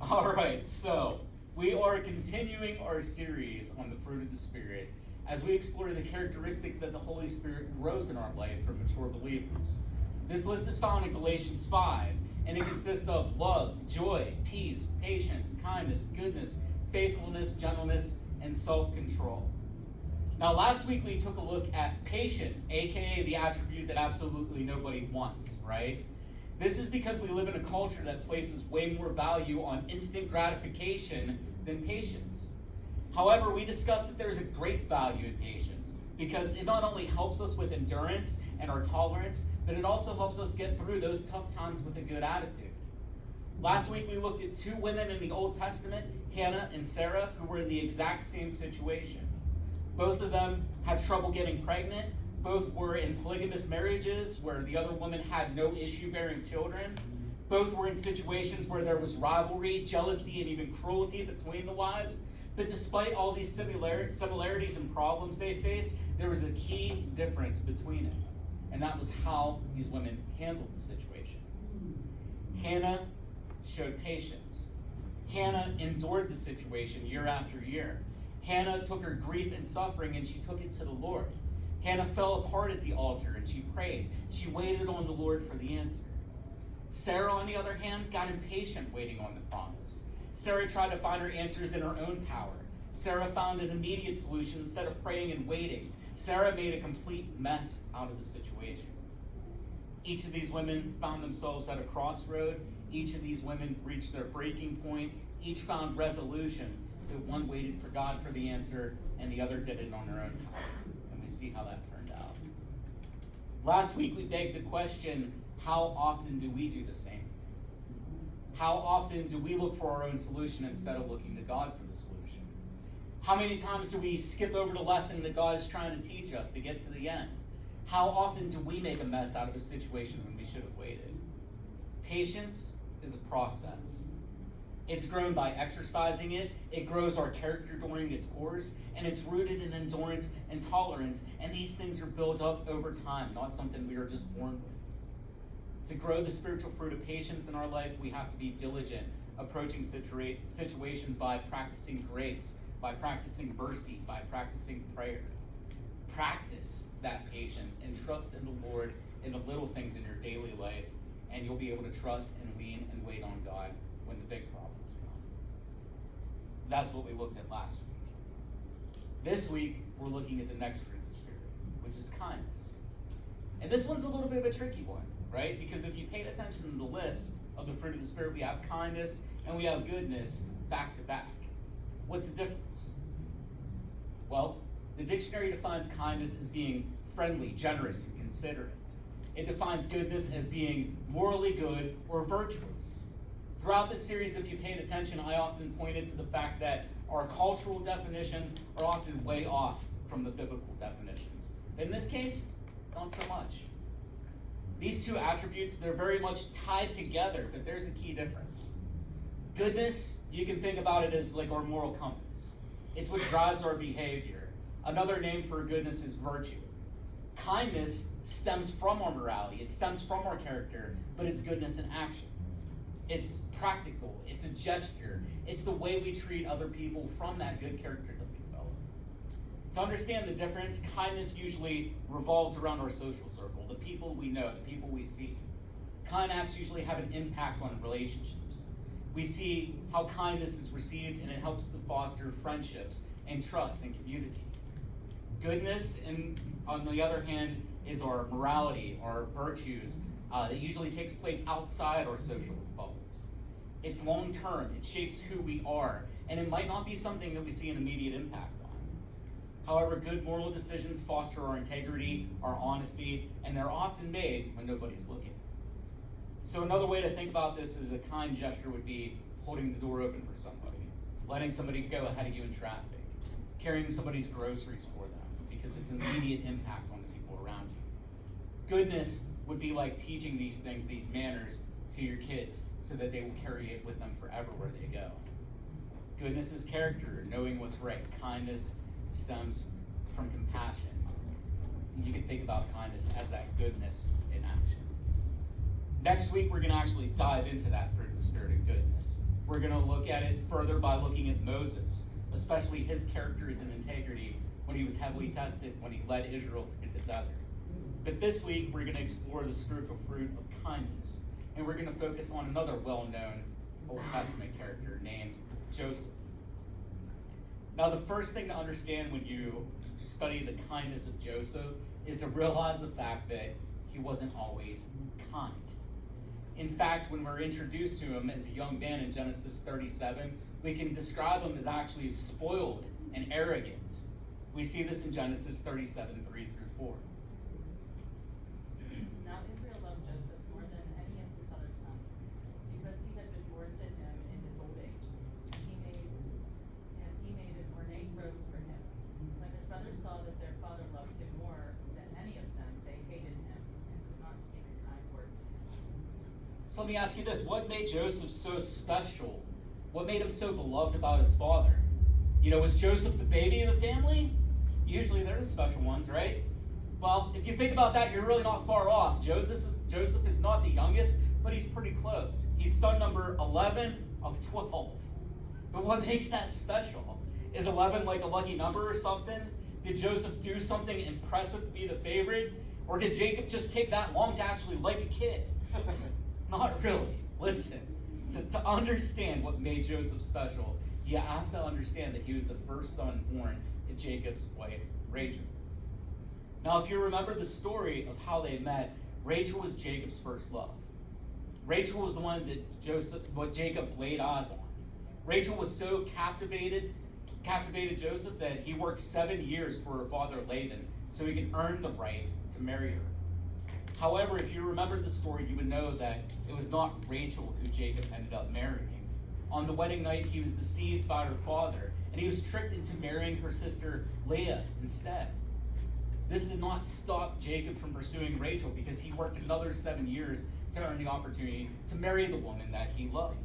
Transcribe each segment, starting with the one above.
All right, so we are continuing our series on the fruit of the Spirit as we explore the characteristics that the Holy Spirit grows in our life for mature believers. This list is found in Galatians 5, and it consists of love, joy, peace, patience, kindness, goodness, faithfulness, gentleness, and self-control. Now, last week we took a look at patience, aka the attribute that absolutely nobody wants, right? This is because we live in a culture that places way more value on instant gratification than patience. However, we discussed that there's a great value in patience because it not only helps us with endurance and our tolerance, but it also helps us get through those tough times with a good attitude. Last week we looked at two women in the Old Testament, Hannah and Sarah, who were in the exact same situation. Both of them had trouble getting pregnant. Both were in polygamous marriages where the other woman had no issue bearing children. Both were in situations where there was rivalry, jealousy, and even cruelty between the wives. But despite all these similarities and problems they faced, there was a key difference between it. And that was how these women handled the situation. Hannah showed patience. Hannah endured the situation year after year. Hannah took her grief and suffering and she took it to the Lord. Hannah fell apart at the altar and she prayed. She waited on the Lord for the answer. Sarah, on the other hand, got impatient waiting on the promise. Sarah tried to find her answers in her own power. Sarah found an immediate solution instead of praying and waiting. Sarah made a complete mess out of the situation. Each of these women found themselves at a crossroad. Each of these women reached their breaking point. Each found resolution. But one waited for God for the answer, and the other did it on their own power. And we see how that turned out. Last week we begged the question, how often do we do the same? How often do we look for our own solution instead of looking to God for the solution? How many times do we skip over the lesson that God is trying to teach us to get to the end? How often do we make a mess out of a situation when we should have waited? Patience is a process. It's grown by exercising it. It grows our character during its course, and it's rooted in endurance and tolerance. And these things are built up over time, not something we are just born with. To grow the spiritual fruit of patience in our life, we have to be diligent, approaching situations by practicing grace, by practicing mercy, by practicing prayer. Practice that patience and trust in the Lord in the little things in your daily life, and you'll be able to trust and lean and wait on God when the big problems come. That's what we looked at last week. This week, we're looking at the next fruit of the Spirit, which is kindness. And this one's a little bit of a tricky one, right? Because if you paid attention to the list of the fruit of the Spirit, we have kindness and we have goodness back to back. What's the difference? Well, the dictionary defines kindness as being friendly, generous, and considerate. It defines goodness as being morally good or virtuous. Throughout this series, if you paid attention, I often pointed to the fact that our cultural definitions are often way off from the biblical definitions. In this case, not so much. These two attributes, they're very much tied together, but there's a key difference. Goodness, you can think about it as like our moral compass. It's what drives our behavior. Another name for goodness is virtue. Kindness stems from our morality. It stems from our character, but it's goodness in action. It's practical. It's a gesture. It's the way we treat other people from that good character that we develop. To understand the difference, kindness usually revolves around our social circle, the people we know, the people we see. Kind acts usually have an impact on relationships. We see how kindness is received, and it helps to foster friendships and trust and community. Goodness, on the other hand, is our morality, our virtues, that usually takes place outside our social bubbles. It's long term, it shapes who we are, and it might not be something that we see an immediate impact on. However, good moral decisions foster our integrity, our honesty, and they're often made when nobody's looking. So another way to think about this is a kind gesture would be holding the door open for somebody, letting somebody go ahead of you in traffic, carrying somebody's groceries for them, because it's an immediate impact on the people around you. Goodness would be like teaching these things, these manners, to your kids so that they will carry it with them forever where they go. Goodness is character, knowing what's right. Kindness stems from compassion. And you can think about kindness as that goodness in action. Next week, we're going to actually dive into that fruit of the Spirit of goodness. We're going to look at it further by looking at Moses, especially his characters and integrity when he was heavily tested, when he led Israel through the desert. But this week, we're going to explore the spiritual fruit of kindness, and we're going to focus on another well-known Old Testament character named Joseph. Now, the first thing to understand when you study the kindness of Joseph is to realize the fact that he wasn't always kind. In fact, when we're introduced to him as a young man in Genesis 37, we can describe him as actually spoiled and arrogant. We see this in Genesis 37, 3 through 4. Now Israel loved Joseph more than any of his other sons, because he had been born to him in his old age. He made an ornate robe for him. When his brothers saw that their father loved him more than any of them, they hated him and could not speak a kind word to him. So let me ask you this. What made Joseph so special? What made him so beloved about his father? Was Joseph the baby of the family? Usually they're the special ones, right? Well, if you think about that, you're really not far off. Joseph is not the youngest, but he's pretty close. He's son number 11 of 12. But what makes that special? Is 11 like a lucky number or something? Did Joseph do something impressive to be the favorite? Or did Jacob just take that long to actually like a kid? Not really. Listen, to understand what made Joseph special, you have to understand that he was the first son born to Jacob's wife, Rachel. Now, if you remember the story of how they met, Rachel was Jacob's first love. Rachel was the one that Jacob laid eyes on. Rachel was so captivated Joseph that he worked 7 years for her father Laban so he could earn the right to marry her. However, if you remember the story, you would know that it was not Rachel who Jacob ended up marrying. On the wedding night, he was deceived by her father, and he was tricked into marrying her sister Leah instead. This did not stop Jacob from pursuing Rachel because he worked another 7 years to earn the opportunity to marry the woman that he loved.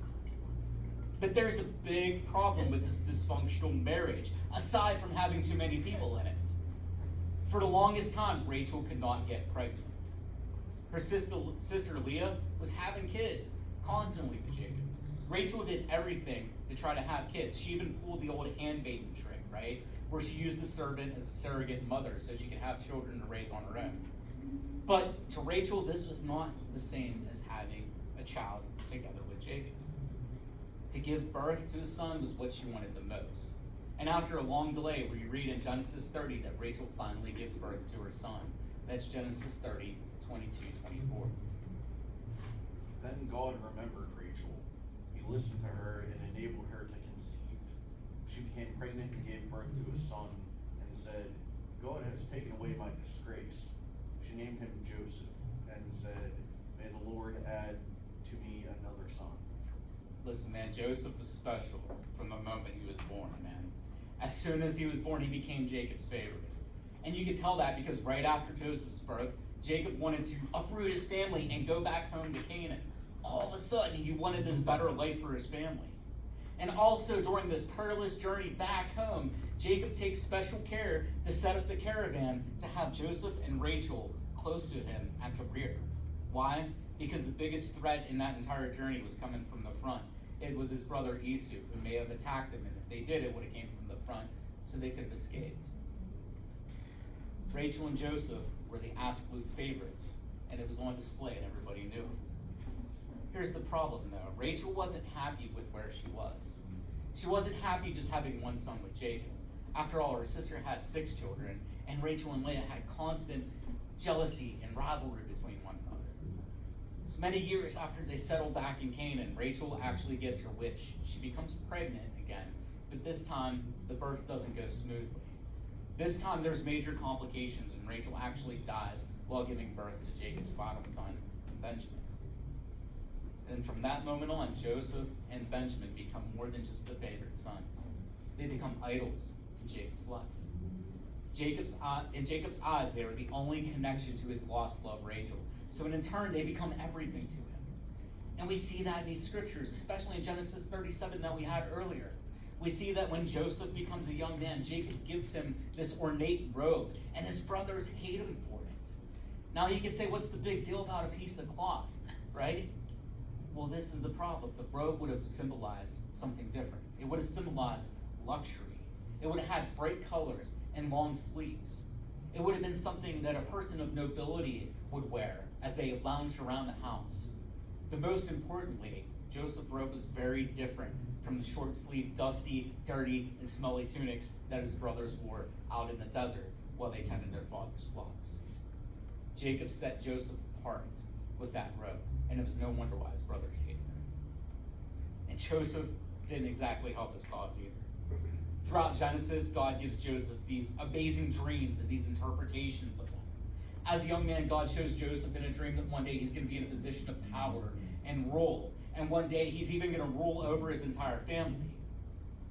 But there's a big problem with this dysfunctional marriage, aside from having too many people in it. For the longest time, Rachel could not get pregnant. Her sister Leah was having kids constantly with Jacob. Rachel did everything to try to have kids. She even pulled the old handmaiden trick, right? Where she used the servant as a surrogate mother so she could have children to raise on her own. But to Rachel, this was not the same as having a child together with Jacob. To give birth to a son was what she wanted the most. And after a long delay, where you read in Genesis 30 that Rachel finally gives birth to her son. That's Genesis 30, 22, 24. Then God remembered Rachel. He listened to her and enabled her to conceive. She became pregnant and gave birth to a son and said, God has taken away my disgrace. She named him Joseph and said, may the Lord add to me another son. Listen, man, Joseph was special from the moment he was born, man. As soon as he was born, he became Jacob's favorite. And you could tell that because right after Joseph's birth, Jacob wanted to uproot his family and go back home to Canaan. All of a sudden, he wanted this better life for his family. And also during this perilous journey back home, Jacob takes special care to set up the caravan to have Joseph and Rachel close to him at the rear. Why? Because the biggest threat in that entire journey was coming from the front. It was his brother Esau who may have attacked him, and if they did, it would have came from the front, so they could have escaped. Rachel and Joseph were the absolute favorites, and it was on display, and everybody knew it. Here's the problem, though. Rachel wasn't happy with where she was. She wasn't happy just having one son with Jacob. After all, her sister had 6 children, and Rachel and Leah had constant jealousy and rivalry between one another. So many years after they settled back in Canaan, Rachel actually gets her wish. She becomes pregnant again, but this time the birth doesn't go smoothly. This time there's major complications, and Rachel actually dies while giving birth to Jacob's final son, Benjamin. And from that moment on, Joseph and Benjamin become more than just the favorite sons. They become idols in Jacob's life. In Jacob's eyes, they were the only connection to his lost love, Rachel. So in turn, they become everything to him. And we see that in these scriptures, especially in Genesis 37 that we had earlier. We see that when Joseph becomes a young man, Jacob gives him this ornate robe, and his brothers hate him for it. Now you can say, what's the big deal about a piece of cloth, right? Well, this is the problem. The robe would have symbolized something different. It would have symbolized luxury. It would have had bright colors and long sleeves. It would have been something that a person of nobility would wear as they lounged around the house. But most importantly, Joseph's robe was very different from the short-sleeved, dusty, dirty, and smelly tunics that his brothers wore out in the desert while they tended their father's flocks. Jacob set Joseph apart with that robe, and it was no wonder why his brothers hated him. And Joseph didn't exactly help his cause either. Throughout Genesis, God gives Joseph these amazing dreams and these interpretations of them. As a young man, God shows Joseph in a dream that one day he's going to be in a position of power and rule. And one day he's even going to rule over his entire family.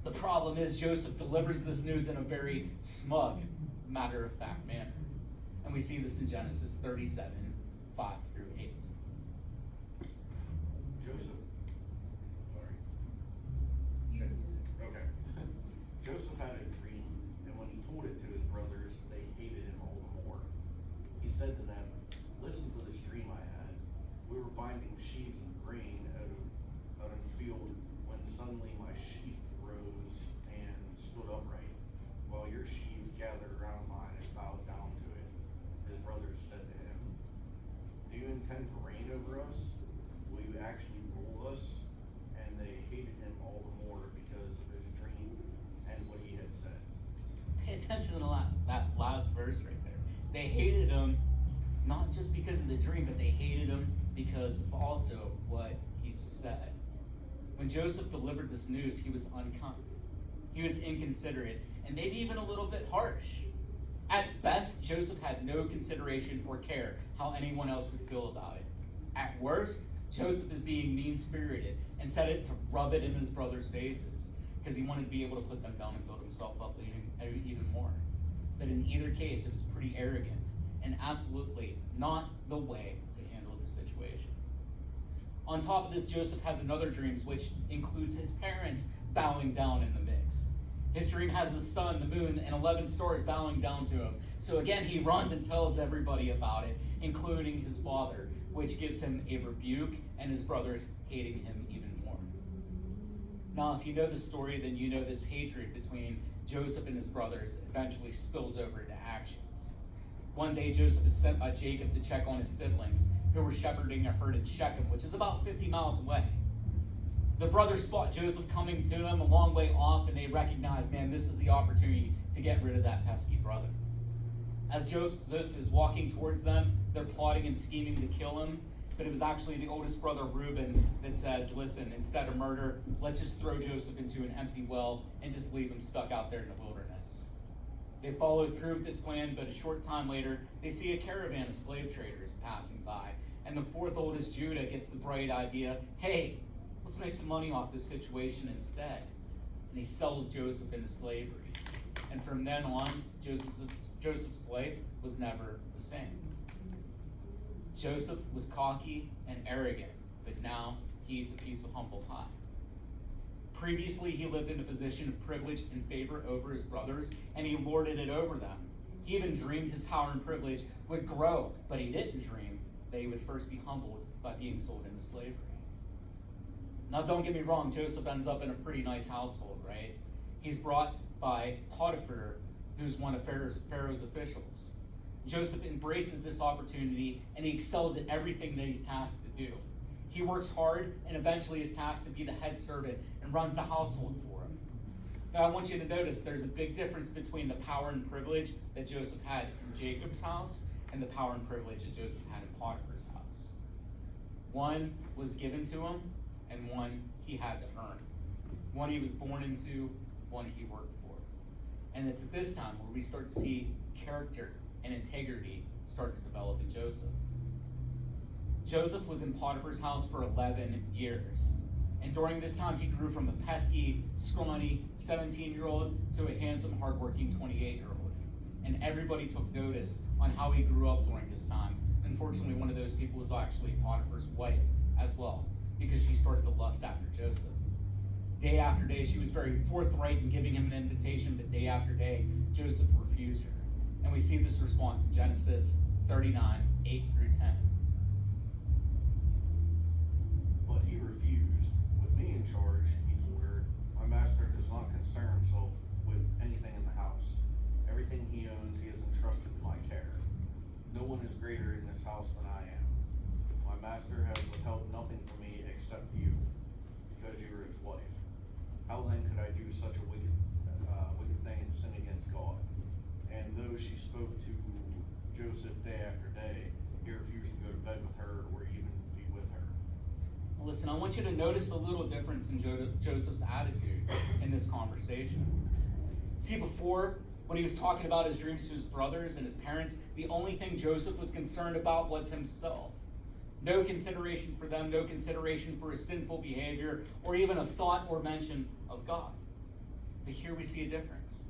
The problem is Joseph delivers this news in a very smug, matter-of-fact manner. And we see this in Genesis 37, 5 through 8. Joseph. Sorry. Okay. Joseph had a dream, and when he told it to his brothers, they hated him all the more. He said to them, "Listen to this dream I had. We were binding sheaves of grain out of the field when suddenly my sheaf rose and stood upright, while your sheaves gathered around mine and bowed down to it." His brothers said to him, "Do you intend to reign over us? Will you actually rule us?" And they hated him all the more because of his dream and what he had said. Pay attention to that last verse right there. They hated him not just because of the dream, but they hated him because of also what he said. When Joseph delivered this news, he was unkind. He was inconsiderate, and maybe even a little bit harsh. At best, Joseph had no consideration or care how anyone else would feel about it. At worst, Joseph is being mean-spirited and said it to rub it in his brothers' faces because he wanted to be able to put them down and build himself up even more. But in either case, it was pretty arrogant and absolutely not the way to handle the situation. On top of this, Joseph has another dream, which includes his parents bowing down in the mix. His dream has the sun, the moon, and 11 stars bowing down to him. So again, he runs and tells everybody about it, including his father, which gives him a rebuke and his brothers hating him even more. Now, if you know the story, then you know this hatred between Joseph and his brothers eventually spills over into actions. One day, Joseph is sent by Jacob to check on his siblings who were shepherding a herd in Shechem, which is about 50 miles away. The brothers spot Joseph coming to them a long way off, and they recognize, man, this is the opportunity to get rid of that pesky brother. As Joseph is walking towards them, they're plotting and scheming to kill him, but it was actually the oldest brother, Reuben, that says, listen, instead of murder, let's just throw Joseph into an empty well and just leave him stuck out there in the wilderness. They follow through with this plan, but a short time later, they see a caravan of slave traders passing by, and the fourth oldest, Judah, gets the bright idea, hey, let's make some money off this situation instead. And he sells Joseph into slavery. And from then on, Joseph's life was never the same. Joseph was cocky and arrogant, but now he eats a piece of humble pie. Previously, he lived in a position of privilege and favor over his brothers, and he lorded it over them. He even dreamed his power and privilege would grow, but he didn't dream that he would first be humbled by being sold into slavery. Now, don't get me wrong, Joseph ends up in a pretty nice household, right? He's brought by Potiphar, who's one of Pharaoh's officials. Joseph embraces this opportunity, and he excels at everything that he's tasked to do. He works hard, and eventually is tasked to be the head servant and runs the household for him. Now, I want you to notice there's a big difference between the power and privilege that Joseph had in Jacob's house and the power and privilege that Joseph had in Potiphar's house. One was given to him, and one he had to earn. One he was born into, one he worked for. And it's at this time where we start to see character and integrity start to develop in Joseph. Joseph was in Potiphar's house for 11 years. And during this time, he grew from a pesky, scrawny 17-year-old to a handsome, hardworking 28-year-old. And everybody took notice on how he grew up during this time. Unfortunately, one of those people was actually Potiphar's wife as well, because she started to lust after Joseph. Day after day, she was very forthright in giving him an invitation, but day after day, Joseph refused her. And we see this response in Genesis 39, 8 through 10. But he greater in this house than I am. My master has withheld nothing from me except you, because you are his wife. How then could I do such a wicked thing and sin against God? And though she spoke to Joseph day after day, he refused to go to bed with her or even be with her. Listen, I want you to notice a little difference in Joseph's attitude in this conversation. See, before, when he was talking about his dreams to his brothers and his parents, the only thing Joseph was concerned about was himself. No consideration for them, no consideration for his sinful behavior, or even a thought or mention of God. But here we see a difference.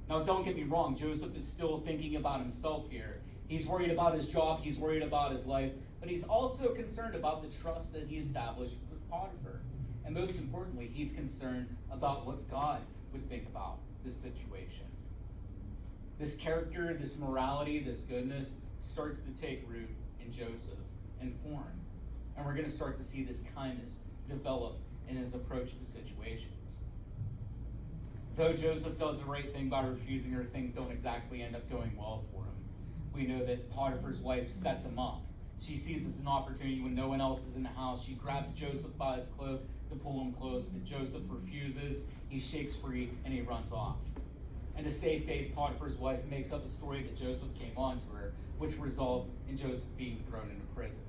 Now, don't get me wrong, Joseph is still thinking about himself here. He's worried about his job, he's worried about his life, but he's also concerned about the trust that he established with Potiphar. And most importantly, he's concerned about what God would think about this situation. This character, this morality, this goodness starts to take root in Joseph and form. And we're going to start to see this kindness develop in his approach to situations. Though Joseph does the right thing by refusing her, things don't exactly end up going well for him. We know that Potiphar's wife sets him up. She seizes an opportunity when no one else is in the house. She grabs Joseph by his cloak to pull him close, but Joseph refuses. He shakes free and he runs off. And to save face, Potiphar's wife makes up a story that Joseph came on to her, which results in Joseph being thrown into prison.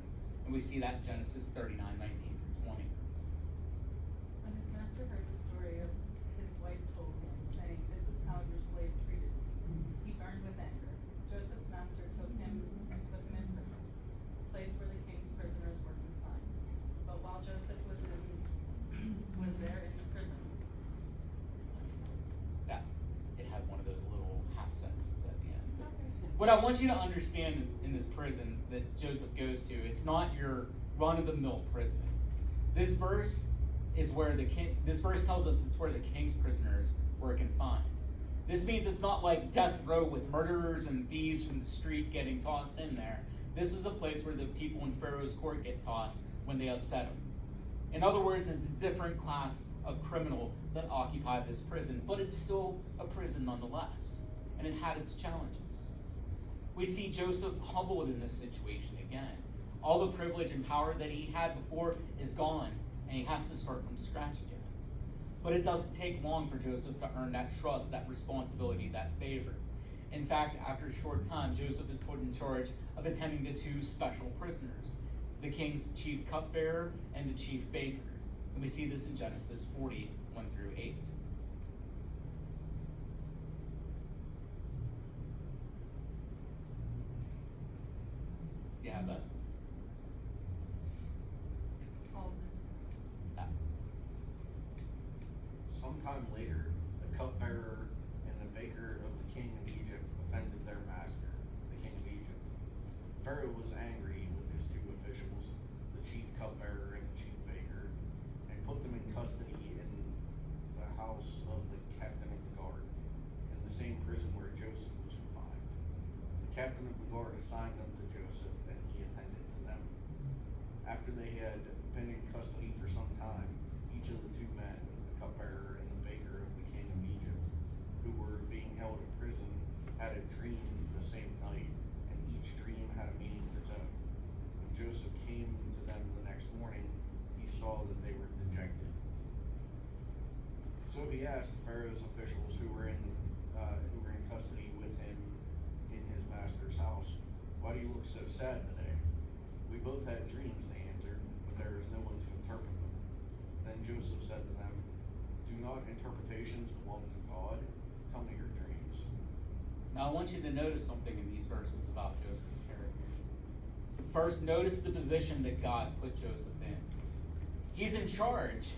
And we see that in Genesis 39:19-20. When his master heard the story of his wife told him, saying, "This is how your slave treated me," he burned with anger. Joseph's master took him and put him in prison, a place where the king's prisoners were confined. But while Joseph was there in the prison, Yeah, it had one of those little half sentences at the end. What I want you to understand in this prison that Joseph goes to, it's not your run-of-the-mill prison. This verse tells us it's where the king's prisoners were confined. This means it's not like death row with murderers and thieves from the street getting tossed in there. This is a place where the people in Pharaoh's court get tossed when they upset him. In other words, it's a different class of criminal that occupied this prison, but it's still a prison nonetheless, and it had its challenges. We see Joseph humbled in this situation again. All the privilege and power that he had before is gone, and he has to start from scratch again. But it doesn't take long for Joseph to earn that trust, that responsibility, that favor. In fact, after a short time, Joseph is put in charge of attending to two special prisoners, the king's chief cupbearer and the chief baker. And we see this in Genesis 40:1-8. You have that? all of this. Yeah. Sometime later, the cupbearer and the baker of the king of Egypt offended their master, the king of Egypt. Pharaoh was angry with his two officials, the chief cupbearer and the chief baker, and put them in custody in the house of the captain of the guard, in the same prison where Joseph was confined. The captain of the guard assigned them to Joseph, and he attended to them. After they had been in custody for some time, each of the two men, the cupbearer and the baker of the king of Egypt, who were being held in prison, had a dream the same night, and each dream had a meaning of its own. When Joseph came to them the next morning, he saw that they were dejected. So he asked Pharaoh's officials who were in custody with him in his master's house, "Why do you look so sad today?" "We both had dreams," they answered, "but there is no one to interpret them." Then Joseph said to them, "Do not interpretations belong to God? Tell me your dreams." Now I want you to notice something in these verses about Joseph's character. First, notice the position that God put Joseph in. He's in charge,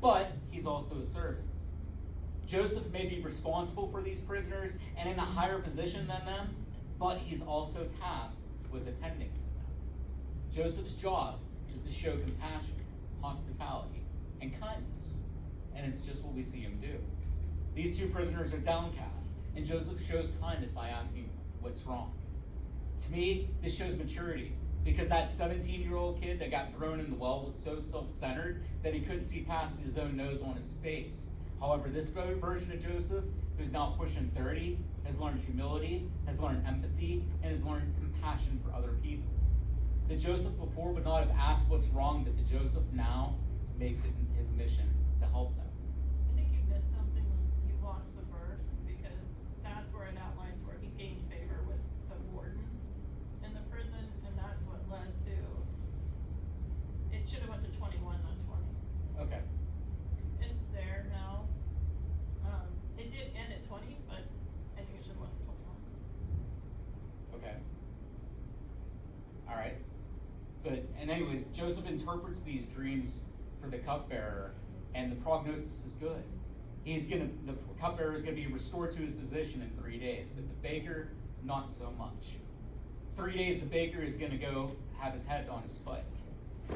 but he's also a servant. Joseph may be responsible for these prisoners and in a higher position than them, but he's also tasked with attending to them. Joseph's job is to show compassion, hospitality, and kindness, and it's just what we see him do. These two prisoners are downcast, and Joseph shows kindness by asking, "What's wrong?" To me, this shows maturity, because that 17-year-old kid that got thrown in the well was so self-centered that he couldn't see past his own nose on his face. However, this version of Joseph, who's now pushing 30, has learned humility, has learned empathy, and has learned compassion. compassion for other people. The Joseph before would not have asked what's wrong, but the Joseph now makes it his mission to help them. I think you missed something when you lost the verse, because that's where it outlines where he gained favor with the warden in the prison, and that's what led to, it should have went to 21, not 20. Okay. It's there now. It did end at 20, but I think it should have went to 21. Okay. All right. But, and anyways, Joseph interprets these dreams for the cupbearer, and the prognosis is good. The cupbearer is gonna be restored to his position in 3 days, but the baker, not so much. 3 days, the baker is gonna go have his head on a spike.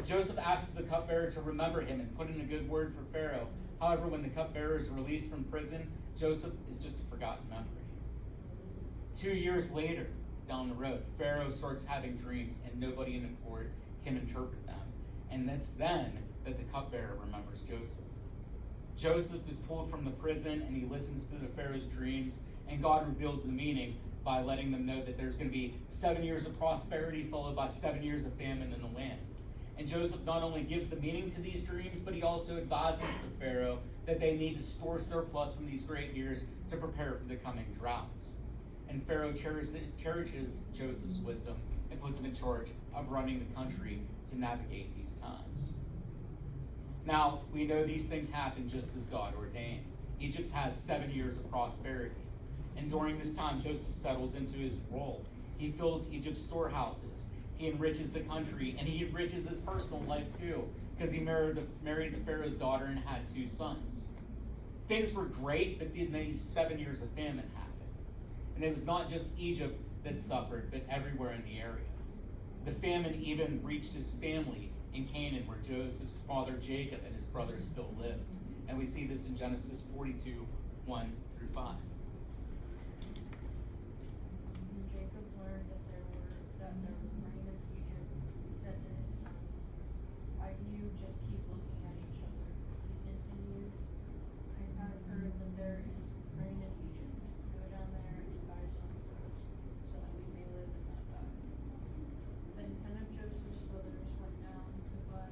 Joseph asks the cupbearer to remember him and put in a good word for Pharaoh. However, when the cupbearer is released from prison, Joseph is just a forgotten memory. 2 years later, down the road, Pharaoh starts having dreams, and nobody in the court can interpret them. And it's then that the cupbearer remembers Joseph. Joseph is pulled from the prison, and he listens to the Pharaoh's dreams, and God reveals the meaning by letting them know that there's going to be 7 years of prosperity followed by 7 years of famine in the land. And Joseph not only gives the meaning to these dreams, but he also advises the Pharaoh that they need to store surplus from these great years to prepare for the coming droughts. And Pharaoh cherishes Joseph's wisdom and puts him in charge of running the country to navigate these times. Now, we know these things happen just as God ordained. Egypt has 7 years of prosperity. And during this time, Joseph settles into his role. He fills Egypt's storehouses. He enriches the country, and he enriches his personal life too, because he married the Pharaoh's daughter and had 2 sons. Things were great, but then these 7 years of famine happened. And it was not just Egypt that suffered, but everywhere in the area. The famine even reached his family in Canaan, where Joseph's father Jacob and his brothers still lived. And we see this in Genesis 42, 1 through 5. Jacob learned that there was rain in Egypt. He said to his sons, "Why do you just keep looking at each other?" He continued, "I have heard that there is rain in Egypt. Go down there and buy some for us, so that we may live and not die." Then 10 of Joseph's brothers went down to buy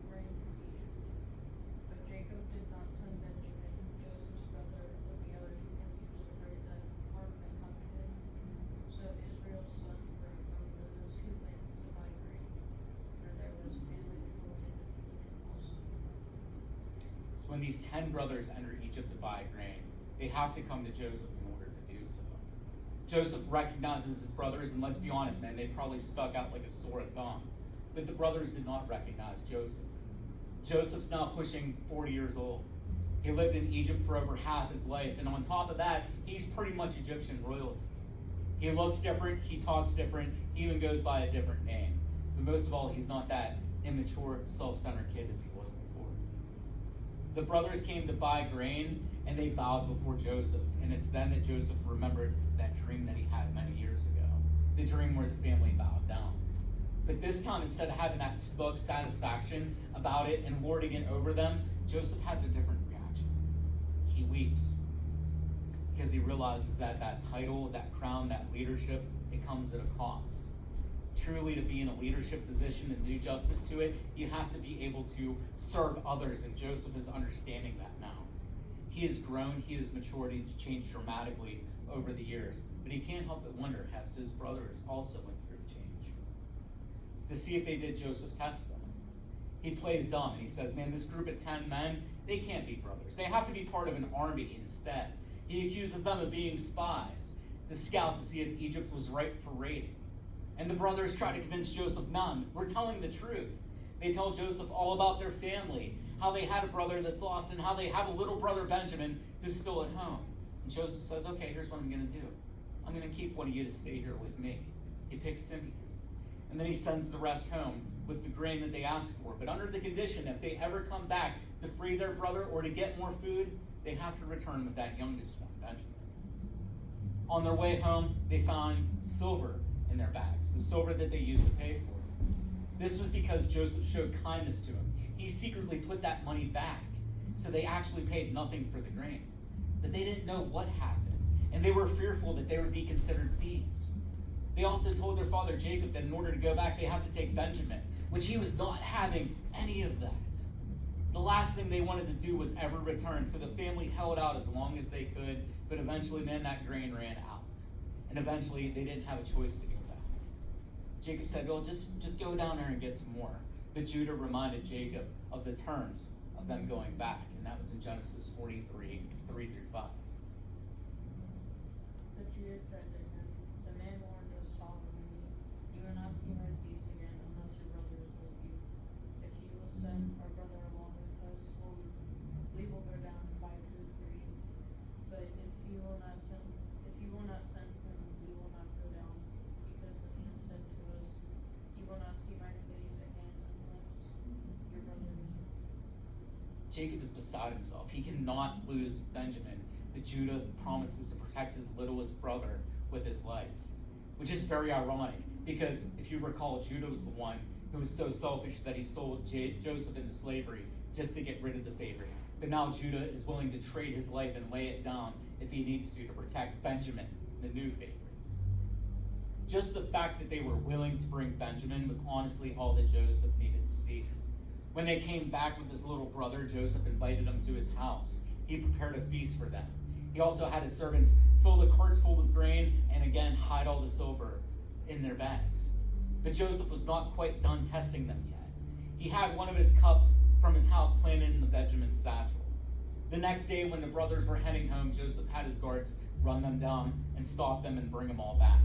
grain from Egypt. But Jacob did not send Benjamin, Joseph's brother, with the others, because he was afraid that harm might come to him. So Israel's sons were among those who went to buy grain, for there was famine in the land of Canaan also. So when these 10 brothers enter Egypt to buy grain, they have to come to Joseph in order to do so. Joseph recognizes his brothers, and let's be honest, man, they probably stuck out like a sore thumb. But the brothers did not recognize Joseph. Joseph's now pushing 40 years old. He lived in Egypt for over half his life, and on top of that, he's pretty much Egyptian royalty. He looks different, he talks different, he even goes by a different name. But most of all, he's not that immature, self-centered kid as he was before. The brothers came to buy grain, and they bowed before Joseph. And it's then that Joseph remembered that dream that he had many years ago. The dream where the family bowed down. But this time, instead of having that smug satisfaction about it and lording it over them, Joseph has a different reaction. He weeps. Because he realizes that that title, that crown, that leadership, it comes at a cost. Truly, to be in a leadership position and do justice to it, you have to be able to serve others, and Joseph is understanding that now. He has grown, he has matured, he's changed dramatically over the years, but he can't help but wonder, has his brothers also went through change? To see if they did, Joseph tests them. He plays dumb, and he says, man, this group of 10 men, they can't be brothers. They have to be part of an army instead. He accuses them of being spies to scout to see if Egypt was ripe for raiding. And the brothers try to convince Joseph, none, we're telling the truth. They tell Joseph all about their family, how they had a brother that's lost, and how they have a little brother, Benjamin, who's still at home. And Joseph says, okay, here's what I'm going to do. I'm going to keep one of you to stay here with me. He picks Simeon. And then he sends the rest home with the grain that they asked for. But under the condition, if they ever come back to free their brother or to get more food, they have to return with that youngest one, Benjamin. On their way home, they found silver in their bags, the silver that they used to pay for it. This was because Joseph showed kindness to him. He secretly put that money back, so they actually paid nothing for the grain. But they didn't know what happened, and they were fearful that they would be considered thieves. They also told their father Jacob that in order to go back, they have to take Benjamin, which he was not having any of that. The last thing they wanted to do was ever return, so the family held out as long as they could, but eventually, man, that grain ran out. And eventually, they didn't have a choice to go back. Jacob said, well, just go down there and get some more. But Judah reminded Jacob of the terms of them going back, and that was in Genesis 43, 3 through 5. But Judah said to him, the man warned us solemnly, you will not see my face again unless your brother is with you. If you will send our brother along with us, we will go down and buy food for you. But if you will not send him, we will not go down, because the man said to us, you will not see my face again unless your brother is with you. Jacob is beside himself. He cannot lose Benjamin, but Judah promises to protect his littlest brother with his life, which is very ironic because if you recall, Judah was the one who was so selfish that he sold Joseph into slavery just to get rid of the favorite. But now Judah is willing to trade his life and lay it down if he needs to protect Benjamin, the new favorite. Just the fact that they were willing to bring Benjamin was honestly all that Joseph needed to see. When they came back with his little brother, Joseph invited them to his house. He prepared a feast for them. He also had his servants fill the carts full with grain and again hide all the silver in their bags. But Joseph was not quite done testing them yet. He had one of his cups from his house planted in the Benjamin's satchel. The next day when the brothers were heading home, Joseph had his guards run them down and stop them and bring them all back.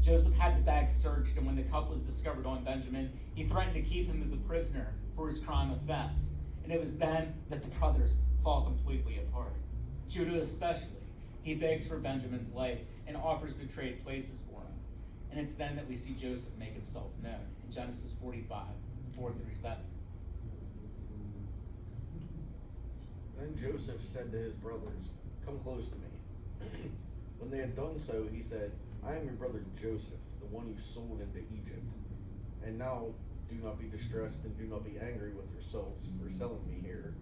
Joseph had the bag searched, and when the cup was discovered on Benjamin, he threatened to keep him as a prisoner for his crime of theft. And it was then that the brothers fall completely apart. Judah especially. He begs for Benjamin's life and offers to trade places for him. And it's then that we see Joseph make himself known in Genesis 45, 4 through 7. Then Joseph said to his brothers, come close to me. When they had done so, he said, I am your brother Joseph, the one you sold into Egypt. And now do not be distressed and do not be angry with yourselves for selling me here,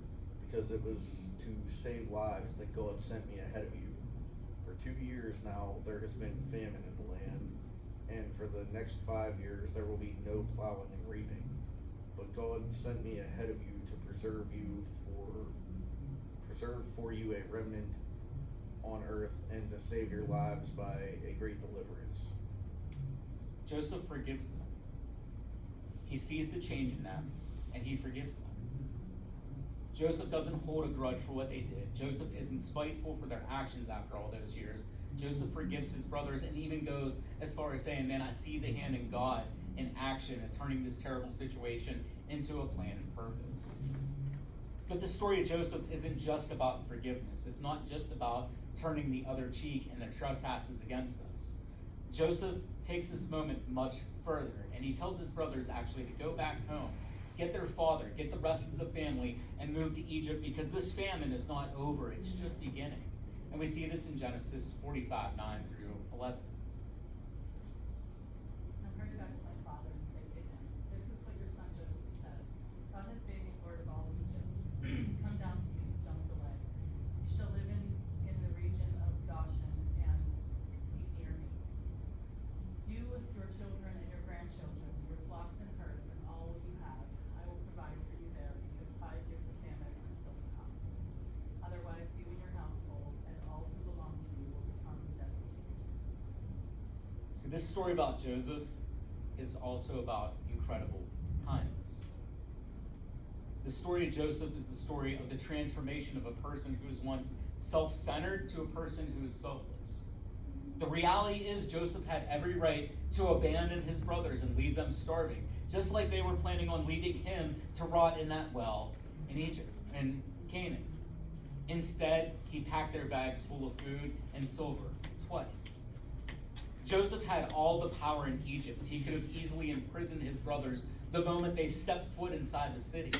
because it was to save lives that God sent me ahead of you. For 2 years now there has been famine in the land, and for the next 5 years there will be no plowing and reaping. But God sent me ahead of you to preserve for you a remnant on earth and to save your lives by a great deliverance. Joseph forgives them. He sees the change in them, and he forgives them. Joseph doesn't hold a grudge for what they did. Joseph isn't spiteful for their actions after all those years. Joseph forgives his brothers and even goes as far as saying, man, I see the hand of God in action and turning this terrible situation into a plan and purpose. But the story of Joseph isn't just about forgiveness. It's not just about turning the other cheek and their trespasses against us. Joseph takes this moment much further, and he tells his brothers actually to go back home, get their father, get the rest of the family, and move to Egypt because this famine is not over, it's just beginning. And we see this in Genesis 45, 9 through 11. Now hurry back to my father and say to him, this is what your son Joseph says. God has made me Lord of all Egypt. Come down to me, don't delay. You shall live in the region of Goshen and be near me. You, your children and your grandchildren, your flocks and herds, and all you have, I will provide for you there, because 5 years of famine are still to come. Otherwise, you and your household and all who belong to you will become destitute. See, this story about Joseph is also about incredible kindness. The story of Joseph is the story of the transformation of a person who was once self-centered to a person who is selfless. The reality is Joseph had every right to abandon his brothers and leave them starving, just like they were planning on leaving him to rot in that well in Egypt and Canaan. Instead, he packed their bags full of food and silver twice. Joseph had all the power in Egypt. He could have easily imprisoned his brothers the moment they stepped foot inside the city.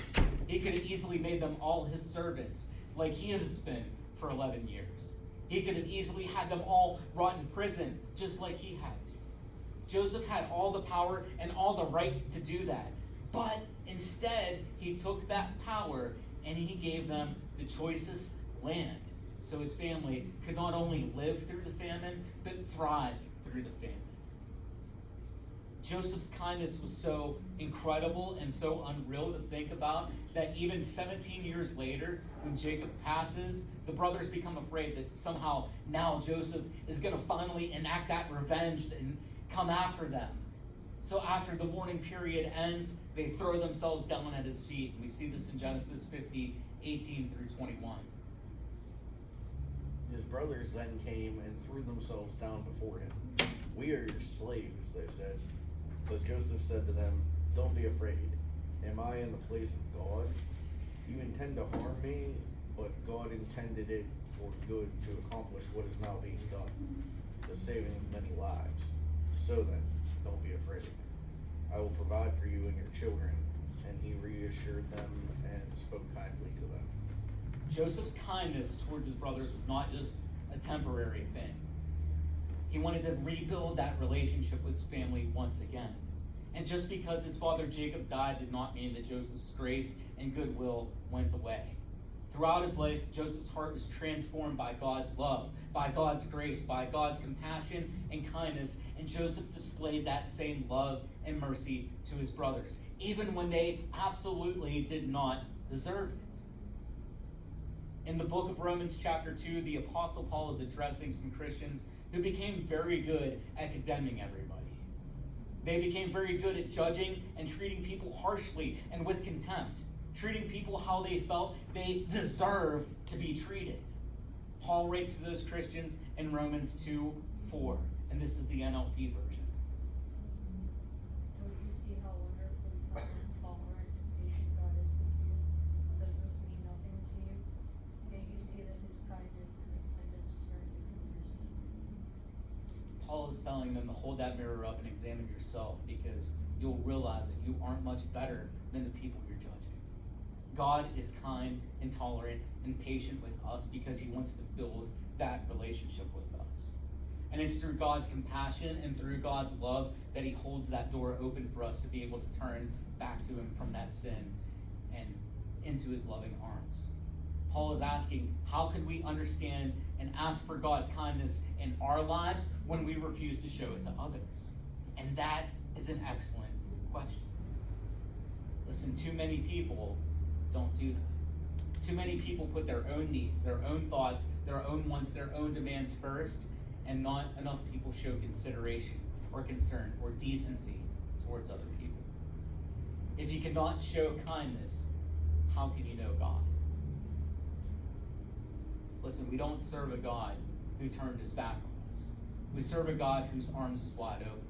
He could have easily made them all his servants, like he has been for 11 years. He could have easily had them all brought in prison, just like he had to. Joseph had all the power and all the right to do that. But instead, he took that power and he gave them the choicest land, so his family could not only live through the famine, but thrive through the famine. Joseph's kindness was so incredible and so unreal to think about that even 17 years later, when Jacob passes, the brothers become afraid that somehow now Joseph is going to finally enact that revenge and come after them. So after the mourning period ends, they throw themselves down at his feet. And we see this in Genesis 50, 18 through 21. His brothers then came and threw themselves down before him. "We are your slaves," they said. But Joseph said to them, "Don't be afraid. Am I in the place of God? You intend to harm me, but God intended it for good to accomplish what is now being done, the saving of many lives. So then, don't be afraid. I will provide for you and your children." And he reassured them and spoke kindly to them. Joseph's kindness towards his brothers was not just a temporary thing. He wanted to rebuild that relationship with his family once again. And just because his father Jacob died did not mean that Joseph's grace and goodwill went away. Throughout his life, Joseph's heart was transformed by God's love, by God's grace, by God's compassion and kindness, and Joseph displayed that same love and mercy to his brothers, even when they absolutely did not deserve it. In the book of Romans chapter 2, the Apostle Paul is addressing some Christians who became very good at condemning everybody. They became very good at judging and treating people harshly and with contempt, treating people how they felt they deserved to be treated. Paul writes to those Christians in Romans 2:4, and this is the NLT version. Don't you see how wonderfully kind and tolerant and patient God is with you? Does this mean nothing to you? Can't you see that his kindness is intended to turn you from your sin? Paul is telling them to hold that mirror up and examine yourself, because you'll realize that you aren't much better than the people you're judging. God is kind and tolerant and patient with us because he wants to build that relationship with us. And it's through God's compassion and through God's love that he holds that door open for us to be able to turn back to him from that sin and into his loving arms. Paul is asking, how can we understand and ask for God's kindness in our lives when we refuse to show it to others? And that is an excellent question. Listen, too many people don't do that. Too many people put their own needs, their own thoughts, their own wants, their own demands first, and not enough people show consideration or concern or decency towards other people. If you cannot show kindness, how can you know God? Listen, we don't serve a God who turned his back on us. We serve a God whose arms is wide open.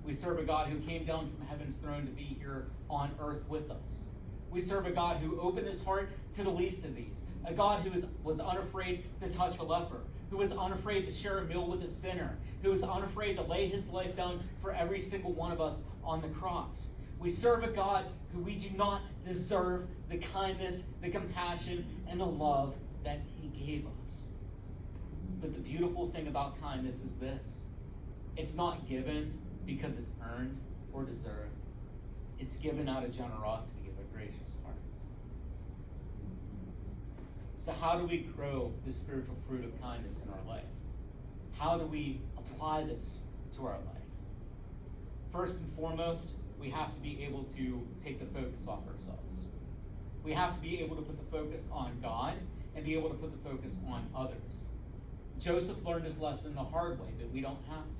We serve a God who came down from heaven's throne to be here on earth with us. We serve a God who opened his heart to the least of these. A God who was unafraid to touch a leper, who was unafraid to share a meal with a sinner, who was unafraid to lay his life down for every single one of us on the cross. We serve a God who we do not deserve the kindness, the compassion, and the love that he gave us. But the beautiful thing about kindness is this: it's not given because it's earned or deserved. It's given out of generosity of a gracious heart. So how do we grow the spiritual fruit of kindness in our life? How do we apply this to our life? First and foremost, we have to be able to take the focus off ourselves. We have to be able to put the focus on God and be able to put the focus on others. Joseph learned this lesson the hard way, but we don't have to.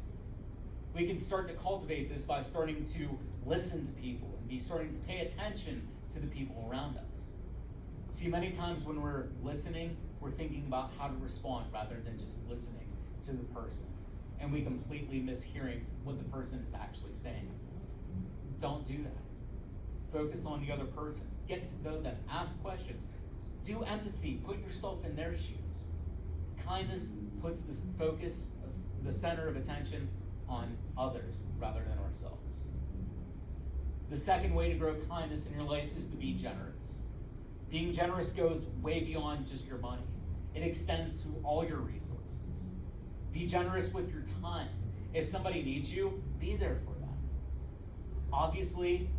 We can start to cultivate this by starting to listen to people and be starting to pay attention to the people around us. See, many times when we're listening, we're thinking about how to respond rather than just listening to the person. And we completely miss hearing what the person is actually saying. Don't do that. Focus on the other person. Get to know them. Ask questions. Do empathy. Put yourself in their shoes. Kindness puts the focus of the center of attention on others rather than ourselves. The second way to grow kindness in your life is to be generous. Being generous goes way beyond just your money. It extends to all your resources. Be generous with your time. If somebody needs you, be there for them. Obviously,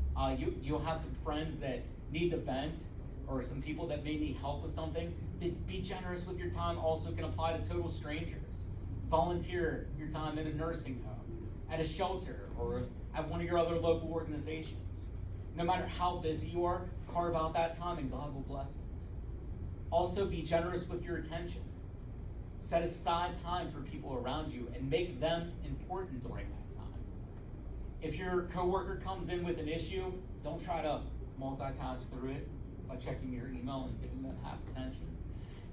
you'll have some friends that need to vent, or some people that may need help with something. Be generous with your time also can apply to total strangers. Volunteer your time at a nursing home, at a shelter, or at one of your other local organizations. No matter how busy you are, carve out that time and God will bless it. Also, be generous with your attention. Set aside time for people around you and make them important during that time. If your coworker comes in with an issue, don't try to multitask through it by checking your email and giving them half attention.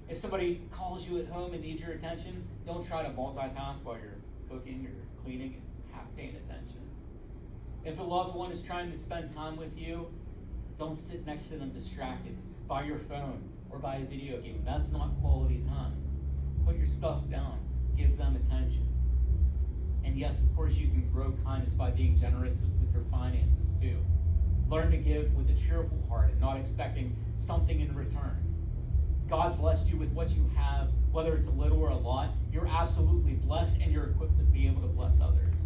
If somebody calls you at home and needs your attention, don't try to multitask while you're cooking or cleaning and half paying attention. If a loved one is trying to spend time with you, don't sit next to them distracted by your phone or by a video game. That's not quality time. Put your stuff down. Give them attention. And yes, of course, you can grow kindness by being generous with your finances too. Learn to give with a cheerful heart and not expecting something in return. God blessed you with what you have, whether it's a little or a lot. You're absolutely blessed and you're equipped to be able to bless others.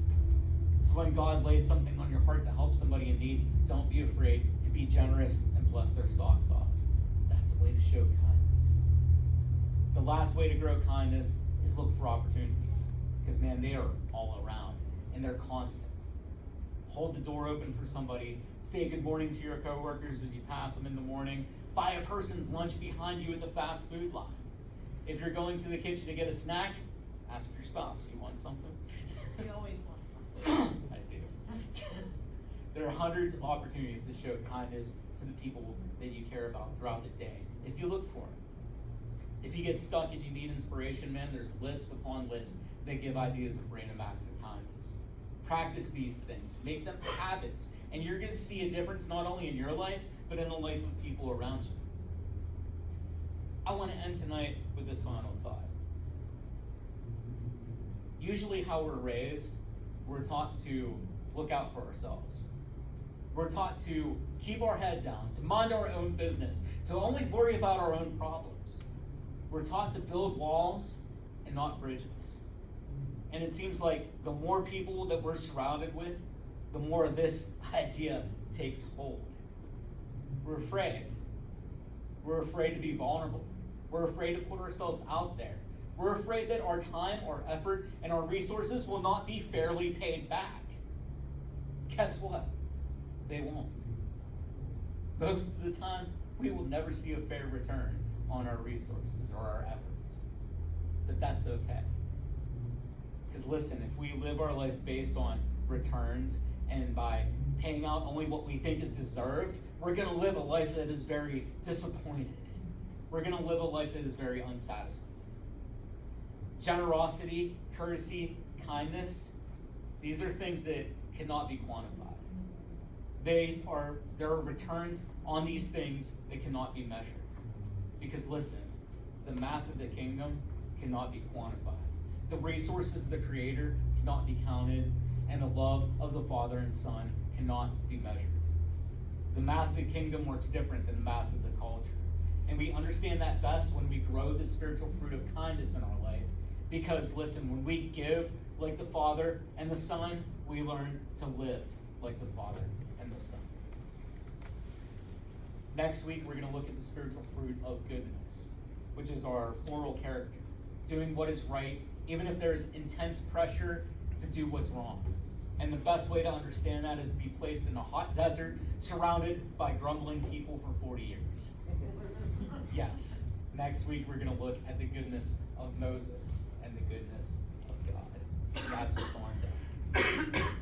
So when God lays something on your heart to help somebody in need, don't be afraid to be generous and bless their socks off. That's a way to show kindness. The last way to grow kindness is look for opportunities. Because man, they are all around and they're constant. Hold the door open for somebody. Say good morning to your coworkers as you pass them in the morning. Buy a person's lunch behind you at the fast food line. If you're going to the kitchen to get a snack, ask your spouse, you want something? He always wants something. I do. There are hundreds of opportunities to show kindness to the people that you care about throughout the day, if you look for them. If you get stuck and you need inspiration, man, there's lists upon lists that give ideas of random acts of kindness. Practice these things. Make them habits. And you're going to see a difference not only in your life, but in the life of people around you. I want to end tonight with this final thought. Usually how we're raised, we're taught to look out for ourselves. We're taught to keep our head down, to mind our own business, to only worry about our own problems. We're taught to build walls and not bridges. And it seems like the more people that we're surrounded with, the more this idea takes hold. We're afraid. We're afraid to be vulnerable. We're afraid to put ourselves out there. We're afraid that our time, our effort, and our resources will not be fairly paid back. Guess what? They won't. Most of the time, we will never see a fair return on our resources or our efforts. But that's okay. Because listen, if we live our life based on returns and by paying out only what we think is deserved, we're going to live a life that is very disappointed. We're going to live a life that is very unsatisfying. Generosity, courtesy, kindness, these are things that cannot be quantified. There are returns on these things that cannot be measured. Because listen, the math of the kingdom cannot be quantified. The resources of the Creator cannot be counted, and the love of the Father and Son cannot be measured. The math of the kingdom works different than the math of the culture. And we understand that best when we grow the spiritual fruit of kindness in our life. Because listen, when we give like the Father and the Son, we learn to live like the Father and the Son. Next week, we're going to look at the spiritual fruit of goodness, which is our moral character. Doing what is right, even if there's intense pressure to do what's wrong. And the best way to understand that is to be placed in a hot desert, surrounded by grumbling people for 40 years. Yes, next week we're going to look at the goodness of Moses and the goodness of God. That's what's on